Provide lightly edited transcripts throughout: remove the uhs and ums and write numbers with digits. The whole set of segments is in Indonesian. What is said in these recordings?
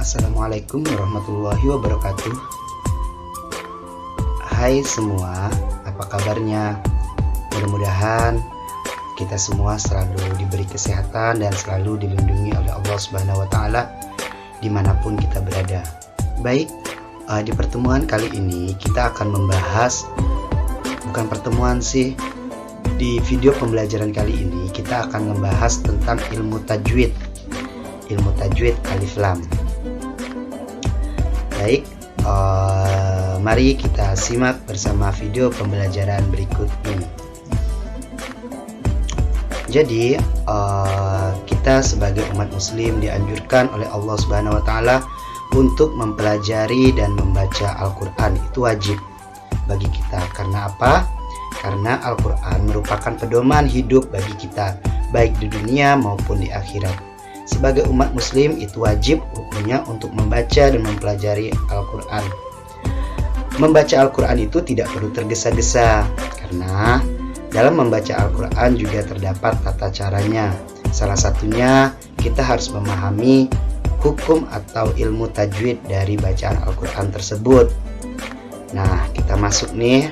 Assalamualaikum warahmatullahi wabarakatuh. Hai semua, apa kabarnya? Mudah-mudahan kita semua selalu diberi kesehatan dan selalu dilindungi oleh Allah Subhanahu wa Ta'ala dimanapun kita berada. Baik, di pertemuan kali ini kita akan membahas, bukan pertemuan sih, di video pembelajaran kali ini kita akan membahas tentang ilmu tajwid alif lam. Baik, mari kita simak bersama video pembelajaran berikut ini. Jadi, kita sebagai umat muslim dianjurkan oleh Allah Subhanahu wa Ta'ala untuk mempelajari dan membaca Al-Quran. Itu wajib bagi kita. Karena apa? Karena Al-Quran merupakan pedoman hidup bagi kita, baik di dunia maupun di akhirat. Sebagai umat muslim itu wajib hukumnya untuk membaca dan mempelajari Al-Quran. Membaca Al-Quran itu tidak perlu tergesa-gesa, karena dalam membaca Al-Quran juga terdapat tata caranya. Salah satunya kita harus memahami hukum atau ilmu tajwid dari bacaan Al-Quran tersebut. Nah, kita masuk nih,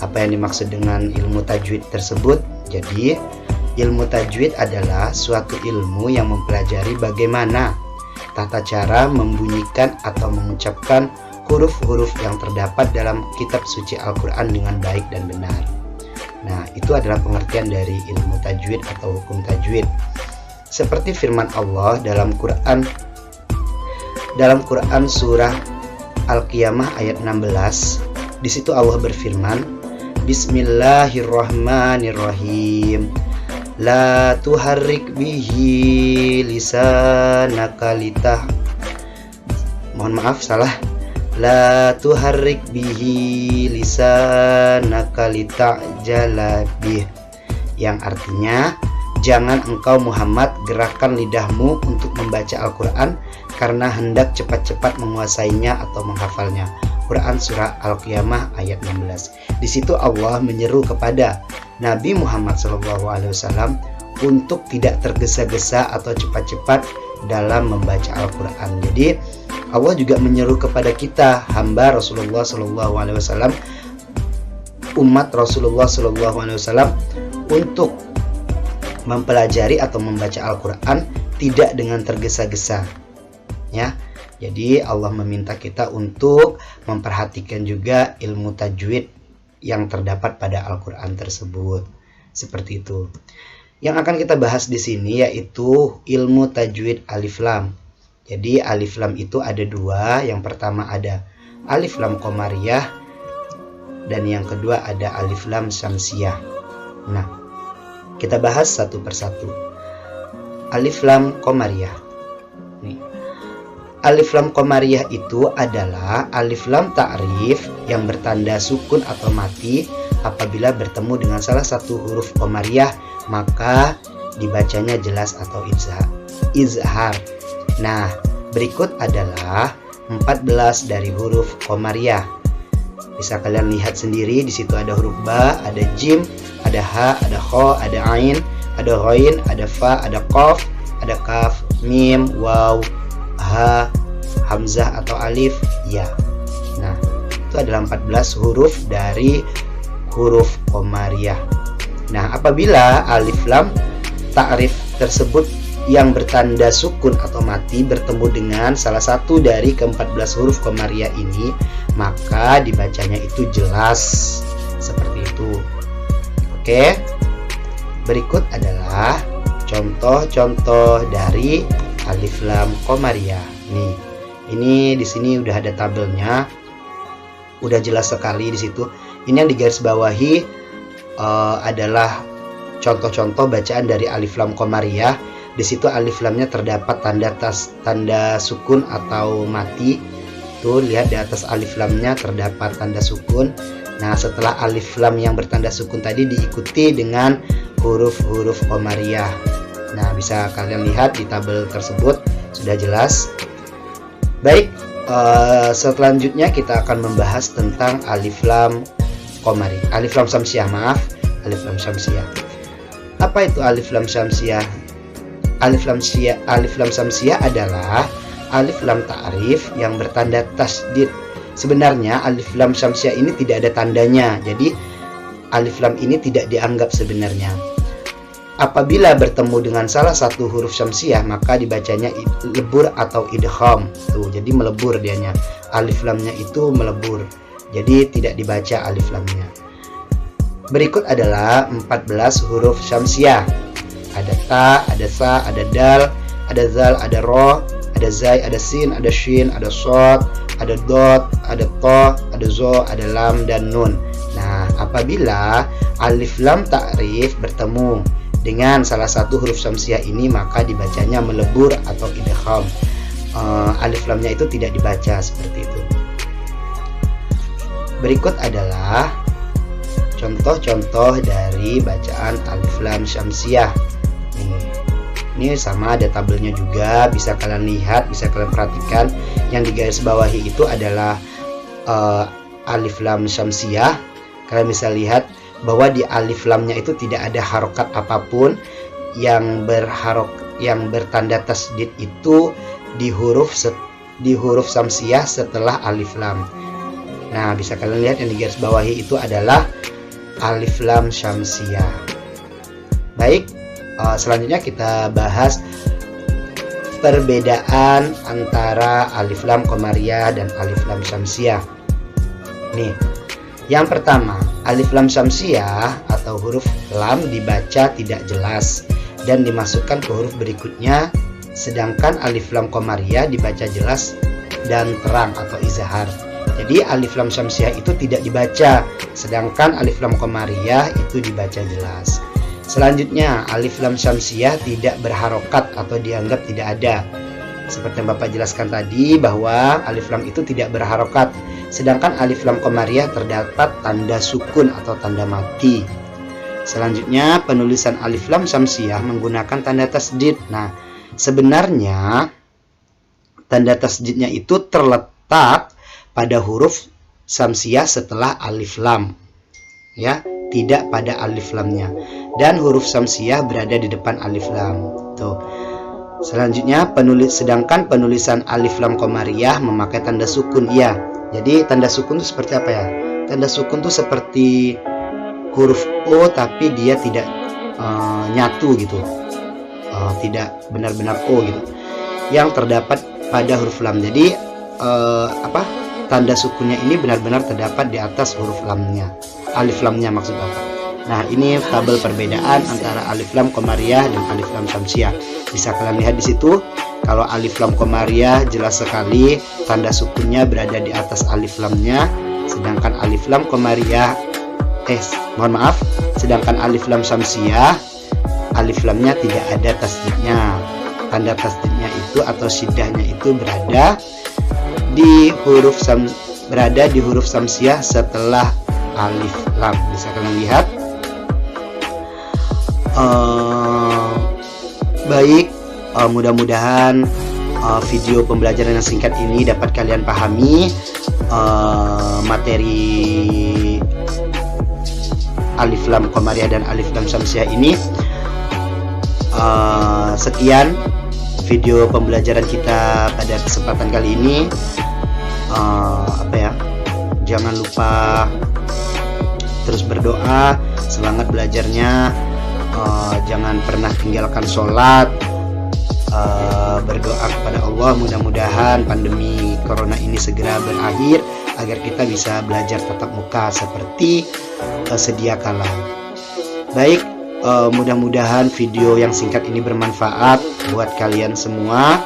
apa yang dimaksud dengan ilmu tajwid tersebut. Jadi, ilmu tajwid adalah suatu ilmu yang mempelajari bagaimana tata cara membunyikan atau mengucapkan huruf-huruf yang terdapat dalam kitab suci Al-Quran dengan baik dan benar. Nah, itu adalah pengertian dari ilmu tajwid atau hukum tajwid. Seperti firman Allah dalam Quran surah Al-Qiyamah ayat 16. Di situ Allah berfirman, Bismillahirrahmanirrahim. La tuharrik bihi lisanaka mohon maaf salah. La tuharrik bihi lisanaka lita'jala bih, yang artinya jangan engkau Muhammad gerakkan lidahmu untuk membaca Al-Quran karena hendak cepat-cepat menguasainya atau menghafalnya. Quran surah Al-Qiyamah ayat 16. Di situ Allah menyeru kepada Nabi Muhammad SAW untuk tidak tergesa-gesa atau cepat-cepat dalam membaca Al-Quran. Jadi Allah juga menyeru kepada kita, hamba Rasulullah SAW, umat Rasulullah SAW, untuk mempelajari atau membaca Al-Quran tidak dengan tergesa-gesa. Ya, jadi Allah meminta kita untuk memperhatikan juga ilmu tajwid yang terdapat pada Al-Quran tersebut. Seperti itu. Yang akan kita bahas di sini yaitu ilmu tajwid alif lam. Jadi alif lam itu ada dua. Yang pertama ada alif lam qamariyah dan yang kedua ada alif lam syamsiyah. Nah, kita bahas satu persatu. Alif lam qamariyah. Nih. Alif lam qamariyah itu adalah alif lam ta'rif yang bertanda sukun atau mati. Apabila bertemu dengan salah satu huruf qamariyah, maka dibacanya jelas atau izhar. Nah, berikut adalah 14 dari huruf qamariyah. Bisa kalian lihat sendiri, di situ ada huruf ba, ada jim, ada ha, ada kho, ada ain, ada ghain, ada fa, ada qaf, ada kaf, mim, waw, ha, hamzah atau alif, ya. Nah, itu adalah 14 huruf dari huruf qamariyah. Nah, apabila alif lam ta'rif tersebut yang bertanda sukun atau mati bertemu dengan salah satu dari ke-14 huruf qamariyah ini, maka dibacanya itu jelas. Seperti itu. Oke. Berikut adalah contoh-contoh dari alif lam qamariyah. Nih, ini di sini udah ada tabelnya, udah jelas sekali di situ. Ini yang digarisbawahi adalah contoh-contoh bacaan dari alif lam qamariyah. Di situ alif lamnya terdapat tanda sukun atau mati. Tuh, lihat di atas alif lamnya terdapat tanda sukun. Nah, setelah alif lam yang bertanda sukun tadi diikuti dengan huruf-huruf qamariyah. Nah, bisa kalian lihat di tabel tersebut sudah jelas. Baik, selanjutnya kita akan membahas tentang alif lam syamsiyah, alif lam syamsiyah. Apa itu alif lam syamsiyah? Alif lam syamsiyah adalah alif lam ta'rif yang bertanda tasdid. Sebenarnya alif lam syamsiah ini tidak ada tandanya, jadi alif lam ini tidak dianggap sebenarnya. Apabila bertemu dengan salah satu huruf syamsiah maka dibacanya lebur atau idgham. Tuh, jadi melebur dianya. Alif lamnya itu melebur. Jadi tidak dibaca alif lamnya. Berikut adalah 14 huruf syamsiah. Ada ta, ada sa, ada dal, ada zal, ada ro, ada zai, ada sin, ada shin, ada shod, ada dot, ada to, ada zo, ada lam dan nun. Nah, apabila alif lam ta'rif bertemu dengan salah satu huruf syamsiah ini maka dibacanya melebur atau idgham. Alif lamnya itu tidak dibaca seperti itu. Berikut adalah contoh-contoh dari bacaan alif lam syamsiah. Ini sama, ada tabelnya juga, bisa kalian lihat, bisa kalian perhatikan. Yang digaris bawahi itu adalah alif lam syamsiah. Kalian bisa lihat bahwa di alif lamnya itu tidak ada harokat apapun. Yang bertanda tasdid itu di huruf syamsiah setelah alif lam. Nah, bisa kalian lihat yang di garis bawahi itu adalah alif lam syamsiah. Baik, selanjutnya kita bahas perbedaan antara alif lam qamariyah dan alif lam syamsiah. Nih, yang pertama, alif lam syamsiah atau huruf lam dibaca tidak jelas dan dimasukkan ke huruf berikutnya, sedangkan alif lam qamariyah dibaca jelas dan terang atau izhar. Jadi alif lam syamsiah itu tidak dibaca, sedangkan alif lam qamariyah itu dibaca jelas. Selanjutnya, alif lam syamsiah tidak berharokat atau dianggap tidak ada. Seperti yang Bapak jelaskan tadi bahwa alif lam itu tidak berharokat, sedangkan alif lam qamariyah terdapat tanda sukun atau tanda mati. Selanjutnya, penulisan alif lam syamsiah menggunakan tanda tasdid. Nah, sebenarnya tanda tasdidnya itu terletak pada huruf syamsiah setelah alif lam, ya, tidak pada alif lamnya. Dan huruf syamsiah berada di depan alif lam. Tuh. Selanjutnya, sedangkan penulisan alif lam qamariyah memakai tanda sukun, ya. Jadi tanda sukun itu seperti apa ya? Tanda sukun itu seperti huruf O tapi dia tidak nyatu gitu, tidak benar-benar O gitu, yang terdapat pada huruf lam. Jadi tanda sukunnya ini benar-benar terdapat di atas huruf lamnya, alif lamnya maksud Bapak. Nah, ini tabel perbedaan antara alif lam qamariyah dan alif lam syamsiah. Bisa kalian lihat di situ. Kalau alif lam qamariyah jelas sekali tanda sukunnya berada di atas alif lamnya, sedangkan alif lam qamariyah sedangkan alif lam syamsiah alif lamnya tidak ada tasdidnya. Tanda tasdidnya itu atau syiddahnya itu berada di huruf syamsiah setelah alif lam. Bisa kalian lihat. Baik, mudah-mudahan video pembelajaran yang singkat ini dapat kalian pahami materi alif lam qamariyah dan alif lam syamsiah ini. Sekian video pembelajaran kita pada kesempatan kali ini. Jangan lupa terus berdoa, semangat belajarnya, jangan pernah tinggalkan sholat, berdoa kepada Allah mudah-mudahan pandemi corona ini segera berakhir agar kita bisa belajar tatap muka seperti sedia kala. Baik, mudah-mudahan video yang singkat ini bermanfaat buat kalian semua.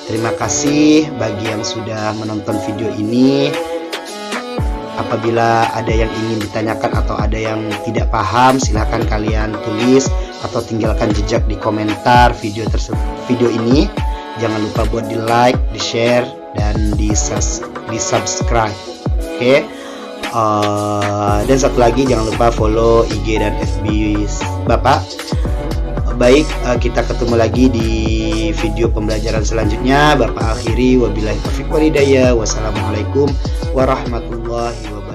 Terima kasih bagi yang sudah menonton video ini. Apabila ada yang ingin ditanyakan atau ada yang tidak paham, silahkan kalian tulis atau tinggalkan jejak di komentar video ini. Jangan lupa buat di like, di share, dan di subscribe. Oke. Dan satu lagi, jangan lupa follow IG dan FB Bapak. Baik, kita ketemu lagi di video pembelajaran selanjutnya. Bapak akhiri, wabillahi taufiq wal hidayah. Wassalamualaikum warahmatullahi wabarakatuh.